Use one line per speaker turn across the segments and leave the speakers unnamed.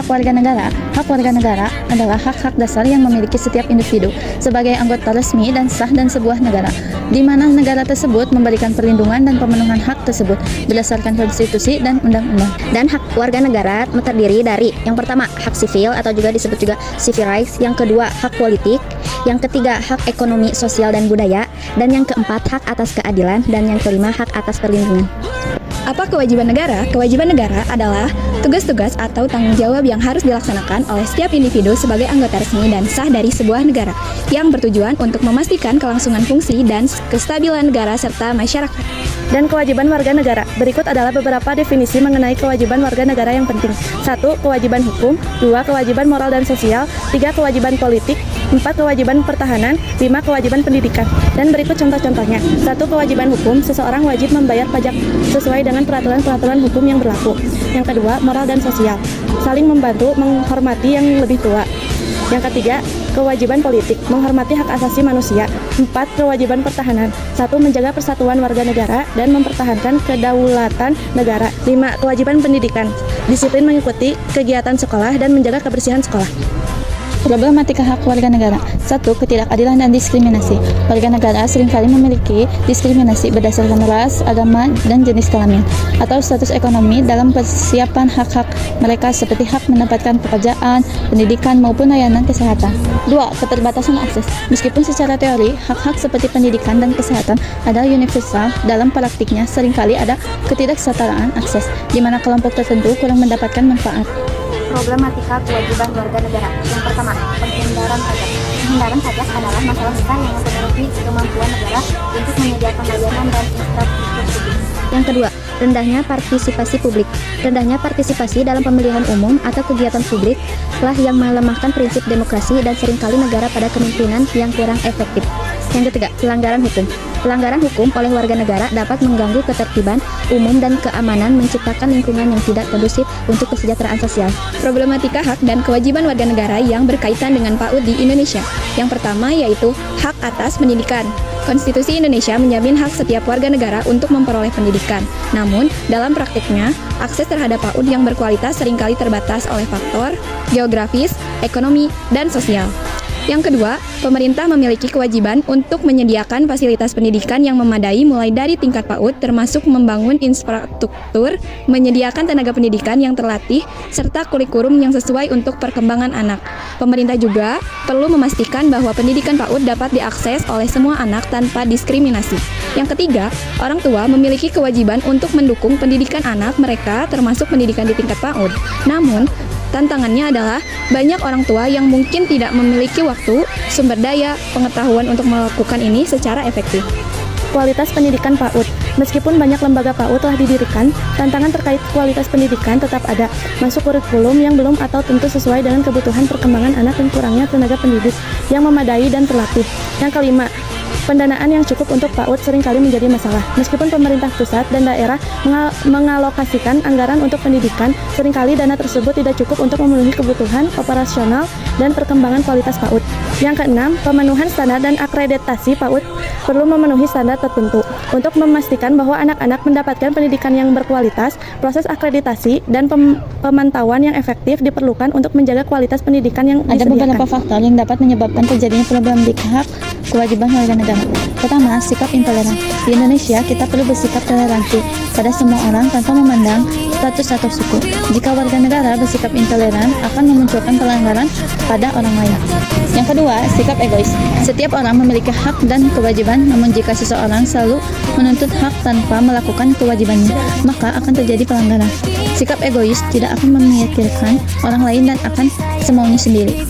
hak warga negara. Hak warga negara adalah hak-hak dasar yang memiliki setiap individu sebagai anggota resmi dan sah dan sebuah negara, di mana negara tersebut memberikan perlindungan dan pemenuhan hak tersebut berdasarkan konstitusi dan undang-undang.
Dan hak warga negara terdiri dari yang pertama hak sipil atau juga disebut juga civil rights, yang kedua hak politik, yang ketiga hak ekonomi, sosial dan budaya, dan yang keempat hak atas keadilan, dan yang kelima hak atas perlindungan.
Apa kewajiban negara? Kewajiban negara adalah tugas-tugas atau tanggung jawab yang harus dilaksanakan oleh setiap individu sebagai anggota resmi dan sah dari sebuah negara, yang bertujuan untuk memastikan kelangsungan fungsi dan kestabilan negara serta masyarakat.
Dan kewajiban warga negara. Berikut adalah beberapa definisi mengenai kewajiban warga negara yang penting. 1. Kewajiban hukum. 2. Kewajiban moral dan sosial. 3. Kewajiban politik. 4. Kewajiban pertahanan. 5. Kewajiban pendidikan. Dan berikut contoh-contohnya. 1. Kewajiban hukum. Seseorang wajib membayar pajak sesuai dengan peraturan-peraturan hukum yang berlaku. Yang kedua, moral dan sosial. Saling membantu, menghormati yang lebih tua. Yang ketiga, kewajiban politik, menghormati hak asasi manusia. 4. Kewajiban pertahanan. 1. Menjaga persatuan warga negara dan mempertahankan kedaulatan negara. 5. Kewajiban pendidikan, disiplin mengikuti kegiatan sekolah dan menjaga kebersihan sekolah.
Problematika hak warga negara. 1. Ketidakadilan dan diskriminasi. Warga negara seringkali memiliki diskriminasi berdasarkan ras, agama, dan jenis kelamin, atau status ekonomi dalam persiapan hak-hak mereka seperti hak mendapatkan pekerjaan, pendidikan, maupun layanan kesehatan. 2. Keterbatasan akses. Meskipun secara teori, hak-hak seperti pendidikan dan kesehatan adalah universal, dalam praktiknya seringkali ada ketidaksetaraan akses, di mana kelompok tertentu kurang mendapatkan manfaat.
Problematika kewajiban warga negara. Yang pertama, penghindaran pajak. Penghindaran pajak adalah masalah besar yang mempengaruhi kemampuan negara untuk menyediakan layanan dan infrastruktur publik. Yang kedua, rendahnya partisipasi publik. Rendahnya partisipasi dalam pemilihan umum atau kegiatan publik lah yang melemahkan prinsip demokrasi dan seringkali negara pada kepemimpinan yang kurang efektif. Yang ketiga, pelanggaran hukum. Pelanggaran hukum oleh warga negara dapat mengganggu ketertiban umum dan keamanan, menciptakan lingkungan yang tidak kondusif untuk kesejahteraan sosial.
Problematika hak dan kewajiban warga negara yang berkaitan dengan PAUD di Indonesia. Yang pertama yaitu hak atas pendidikan. Konstitusi Indonesia menjamin hak setiap warga negara untuk memperoleh pendidikan. Namun, dalam praktiknya, akses terhadap PAUD yang berkualitas seringkali terbatas oleh faktor geografis, ekonomi, dan sosial. Yang kedua, pemerintah memiliki kewajiban untuk menyediakan fasilitas pendidikan yang memadai mulai dari tingkat PAUD, termasuk membangun infrastruktur, menyediakan tenaga pendidikan yang terlatih, serta kurikulum yang sesuai untuk perkembangan anak. Pemerintah juga perlu memastikan bahwa pendidikan PAUD dapat diakses oleh semua anak tanpa diskriminasi. Yang ketiga, orang tua memiliki kewajiban untuk mendukung pendidikan anak mereka, termasuk pendidikan di tingkat PAUD. Namun, tantangannya adalah banyak orang tua yang mungkin tidak memiliki waktu, sumber daya, pengetahuan untuk melakukan ini secara efektif.
Kualitas pendidikan PAUD. Meskipun banyak lembaga PAUD telah didirikan, tantangan terkait kualitas pendidikan tetap ada. Masuk kurikulum yang belum atau tentu sesuai dengan kebutuhan perkembangan anak dan kurangnya tenaga pendidik yang memadai dan terlatih. Yang kelima, pendanaan yang cukup untuk PAUD seringkali menjadi masalah. Meskipun pemerintah pusat dan daerah mengalokasikan anggaran untuk pendidikan, seringkali dana tersebut tidak cukup untuk memenuhi kebutuhan operasional dan perkembangan kualitas PAUD. Yang keenam, pemenuhan standar dan akreditasi PAUD perlu memenuhi standar tertentu. Untuk memastikan bahwa anak-anak mendapatkan pendidikan yang berkualitas, proses akreditasi dan pemantauan yang efektif diperlukan untuk menjaga kualitas pendidikan yang disediakan.
Ada beberapa faktor yang dapat menyebabkan terjadinya problematika hak kewajiban warga negara. Pertama, sikap intoleran. Di Indonesia, kita perlu bersikap toleransi pada semua orang tanpa memandang status atau suku. Jika warga negara bersikap intoleran, akan memunculkan pelanggaran pada orang lain. Yang kedua, sikap egois. Setiap orang memiliki hak dan kewajiban, namun jika seseorang selalu menuntut hak tanpa melakukan kewajibannya, maka akan terjadi pelanggaran. Sikap egois tidak akan memikirkan orang lain dan akan semaunya sendiri.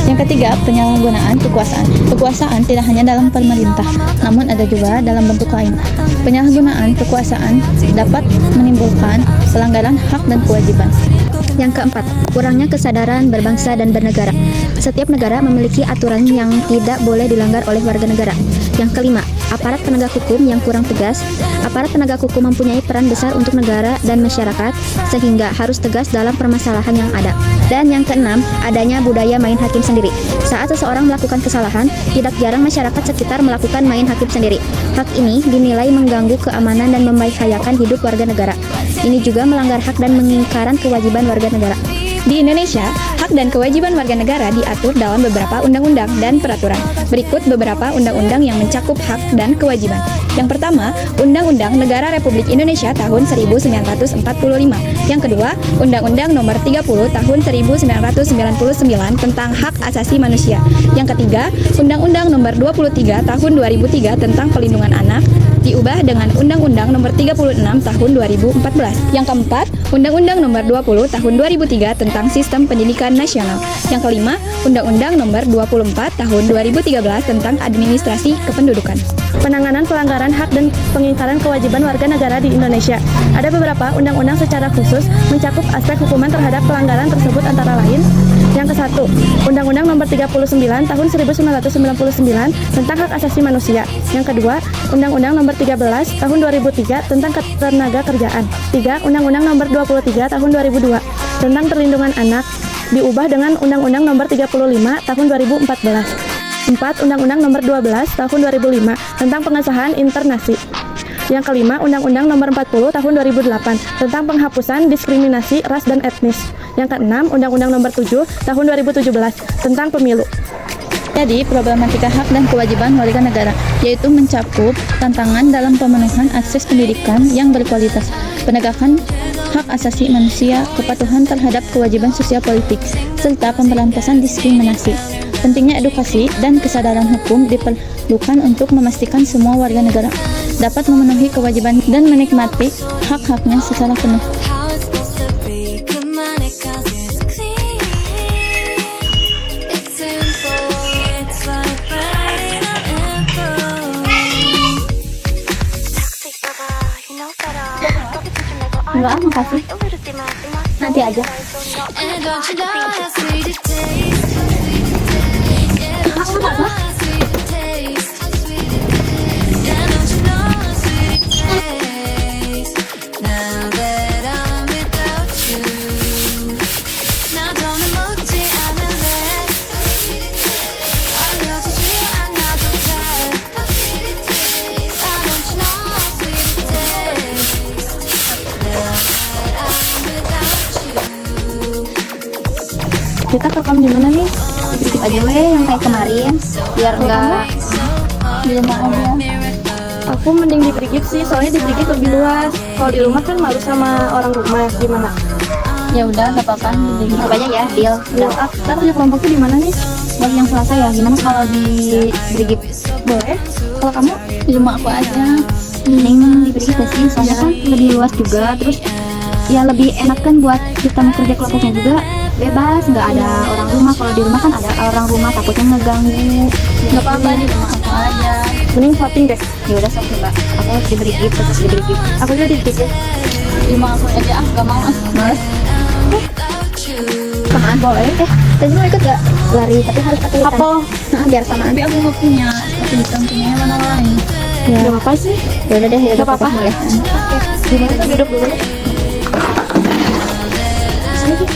Yang ketiga, penyalahgunaan kekuasaan. Kekuasaan tidak hanya dalam pemerintah, namun ada juga dalam bentuk lain. Penyalahgunaan kekuasaan dapat menimbulkan pelanggaran hak dan kewajiban.
Yang keempat, kurangnya kesadaran berbangsa dan bernegara. Setiap negara memiliki aturan yang tidak boleh dilanggar oleh warga negara. Yang kelima, aparat penegak hukum yang kurang tegas. Aparat penegak hukum mempunyai peran besar untuk negara dan masyarakat, sehingga harus tegas dalam permasalahan yang ada. Dan yang keenam, adanya budaya main hakim sendiri. Saat seseorang melakukan kesalahan, tidak jarang masyarakat sekitar melakukan main hakim sendiri. Hak ini dinilai mengganggu keamanan dan membahayakan hidup warga negara. Ini juga melanggar hak dan mengingkaran kewajiban warga negara.
Di Indonesia, hak dan kewajiban warga negara diatur dalam beberapa undang-undang dan peraturan. Berikut beberapa undang-undang yang mencakup hak dan kewajiban. Yang pertama, Undang-Undang Negara Republik Indonesia tahun 1945. Yang kedua, Undang-Undang Nomor 30 tahun 1999 tentang Hak Asasi Manusia. Yang ketiga, Undang-Undang Nomor 23 tahun 2003 tentang Pelindungan Anak diubah dengan Undang-Undang Nomor 36 tahun 2014. Yang keempat, Undang-Undang Nomor 20 tahun 2003 tentang Sistem Pendidikan Nasional. Yang kelima, Undang-Undang Nomor 24 tahun 2013 tentang Administrasi Kependudukan.
Penanganan pelanggaran hak dan pengingkaran kewajiban warga negara di Indonesia. Ada beberapa undang-undang secara khusus mencakup aspek hukuman terhadap pelanggaran tersebut antara lain. Yang ke-1, Undang-Undang Nomor 39 tahun 1999 tentang Hak Asasi Manusia. Yang kedua, Undang-Undang Nomor 13 tahun 2003 tentang Ketenaga Kerjaan. 3. Undang-Undang Nomor 23 tahun 2002 tentang Perlindungan Anak diubah dengan Undang-Undang Nomor 35 tahun 2014. 4. Undang-Undang Nomor 12 tahun 2005 tentang Pengesahan Internasi. Yang kelima, Undang-Undang Nomor 40 tahun 2008 tentang Penghapusan Diskriminasi Ras dan Etnis. Yang keenam, Undang-Undang Nomor 7 tahun 2017 tentang Pemilu.
Jadi, problematika hak dan kewajiban warga negara, yaitu mencakup tantangan dalam pemenuhan akses pendidikan yang berkualitas, penegakan hak asasi manusia, kepatuhan terhadap kewajiban sosial politik, serta pemberantasan diskriminasi. Pentingnya edukasi dan kesadaran hukum diperlukan untuk memastikan semua warga negara dapat memenuhi kewajiban dan menikmati hak-haknya secara penuh.
Enggak, makasih. Nanti aja.
Kita rekam di mana nih?
Dikit aja weh yang kayak kemarin, biar enggak
Di rumah aja.
Aku mending di Brigit sih, soalnya di Brigit lebih luas. Kalau di rumah kan malu sama orang rumah, gimana?
Ya udah, gak apa-apa.
apa aja ya, deal.
Udah, kita punya kelompoknya di mana nih?
Buat yang Selasa ya, gimana kalau di Brigit?
Boleh. Kalau kamu?
Di rumah aku aja.
Mending di Brigit sih, soalnya kan lebih luas juga, terus ya lebih enak kan buat kita mau kerja kelompoknya juga bebas, nggak ada orang rumah. Kalau di rumah kan ada orang rumah, takutnya ngeganggu.
Gak apa-apa, di rumah aku aja.
Mending voting deh.
Ya udah sok coba, aku di Brigit, terus di Brigit.
Aku juga di Brigit.
Di rumah aku aja, gak mau males.
Samaan boleh. Tadi mau ikut gak? Lari, tapi harus pakai hitam.
Apa?
Nah, biar samaan.
Tapi aku gak punya sepatu hitam, punya warna lain.
Ya. Gak apa sih?
Ya udah deh, ya
Gak apa-apa.
boleh.
Gimana kita duduk dulu? Sini,